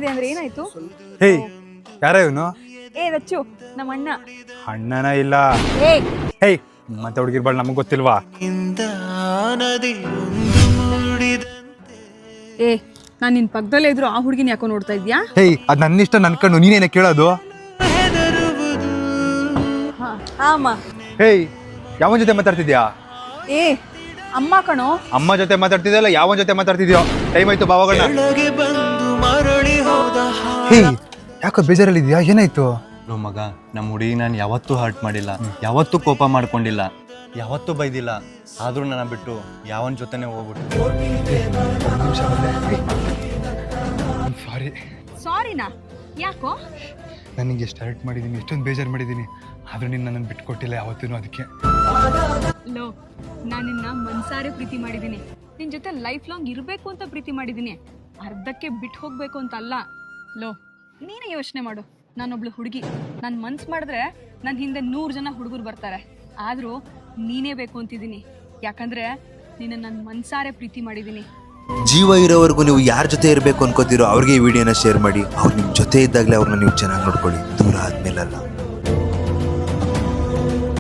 ಇದೆ ಅಂದ್ರೆ ಏನಾಯ್ತು? ಹೇಯ್, ಯಾರ ಇವನು? ರಚ್ಚು, ನಮ್ಮ ಅಣ್ಣ. ಅಣ್ಣನ ಇಲ್ಲ. ಏಯ್ ಹೇಯ್, ಮತ್ತೆ ಹುಡುಗಿರ್ಬಾಳ್ ನಮಗ್ ಗೊತ್ತಿಲ್ವಾ? ನಾನು ನಿನ್ ಪಕ್ಕದಲ್ಲೇ ಇದ್ರು ಆ ಹುಡುಗಿನ ಯಾಕೋ ನೋಡ್ತಾ ಇದ್ಯಾ? ಹೇಯ್, ಅದ್ ನನ್ನ ಇಷ್ಟ ನನ್ ಕಣ್ಣು, ನೀನೇನ ಕೇಳೋದು? ಅಮ್ಮ. ಹೇಯ್, ಯಾವನ್ ಜೊತೆ ಮಾತಾಡ್ತಿದ್ಯಾ? ಅಮ್ಮ ಕಣೋ. ಅಮ್ಮ ಜೊತೆ ಮಾತಾಡ್ತಿದ್ಯಲ್ಲ, ಯಾವನ್ ಜೊತೆ ಮಾತಾಡ್ತಿದ್ಯೋ? ಟೈಮ್ ಆಯ್ತು, ಬಾವಗಣ್ಣ. ಹೇಯ್, ಯಾಕೋ ಬೇಜಾರಲ್ಲಿದ್ಯಾ? ಏನಾಯ್ತು? ಮಗ, ನಮ್ಮ ಹುಡುಗಿ ನಾನು ಯಾವತ್ತೂ ಹರ್ಟ್ ಮಾಡಿಲ್ಲ, ಯಾವತ್ತೂ ಕೋಪ ಮಾಡ್ಕೊಂಡಿಲ್ಲ, ಯಾವತ್ತೂ ಬೈದಿಲ್ಲ. ಆದ್ರೂ ನನ್ನ ಬಿಟ್ಟು ಯಾವನ ಜೊತೆನೆ ಹೋಗ್ಬಿಟ್ಟು. ಸಾರಿ. ಸಾರಿನಾ? ಯಾಕೋ? ನನಗೆ ಎಷ್ಟು ಹರ್ಟ್ ಮಾಡಿದ್ದೀನಿ, ಎಷ್ಟೊಂದು ಬೇಜಾರು ಮಾಡಿದ್ದೀನಿ, ಆದ್ರೂ ನೀನು ನನ್ನನ್ನು ಬಿಟ್ಕೊಟ್ಟಿಲ್ಲ ಯಾವತ್ತೂ. ಅದಕ್ಕೆ ಲೋ, ನಾನು ನಿನ್ನ ಮನ್ಸಾರೆ ಪ್ರೀತಿ ಮಾಡಿದ್ದೀನಿ. ನಿನ್ ಜೊತೆ ಲೈಫ್ ಲಾಂಗ್ ಇರಬೇಕು ಅಂತ ಪ್ರೀತಿ ಮಾಡಿದ್ದೀನಿ, ಅರ್ಧಕ್ಕೆ ಬಿಟ್ಟು ಹೋಗ್ಬೇಕು ಅಂತ ಅಲ್ಲ. ಲೋ, ನೀನೇ ಯೋಚನೆ ಮಾಡು. ನಾನೊಬ್ಳು ಹುಡುಗಿ, ನಾನು ಮನ್ಸು ಮಾಡಿದ್ರೆ ನನ್ನ ಹಿಂದೆ 100 ಜನ ಹುಡುಗರು ಬರ್ತಾರೆ. ಆದರೂ ನೀನೇ ಬೇಕು ಅಂತಿದ್ದೀನಿ, ಯಾಕಂದ್ರೆ ನಿನ್ನ ನನ್ನ ಮನ್ಸಾರೆ ಪ್ರೀತಿ ಮಾಡಿದ್ದೀನಿ. ಜೀವ ಇರೋವರೆಗೂ ನೀವು ಯಾರ ಜೊತೆ ಇರಬೇಕು ಅನ್ಕೋತೀರೋ ಅವ್ರಿಗೆ ಈ ವಿಡಿಯೋನ ಶೇರ್ ಮಾಡಿ. ಅವ್ರು ನಿಮ್ಮ ಜೊತೆ ಇದ್ದಾಗಲೇ ಅವ್ರನ್ನ ನೀವು ಚೆನ್ನಾಗಿ ನೋಡ್ಕೊಳ್ಳಿ, ದೂರ ಆದ್ಮೇಲಲ್ಲ.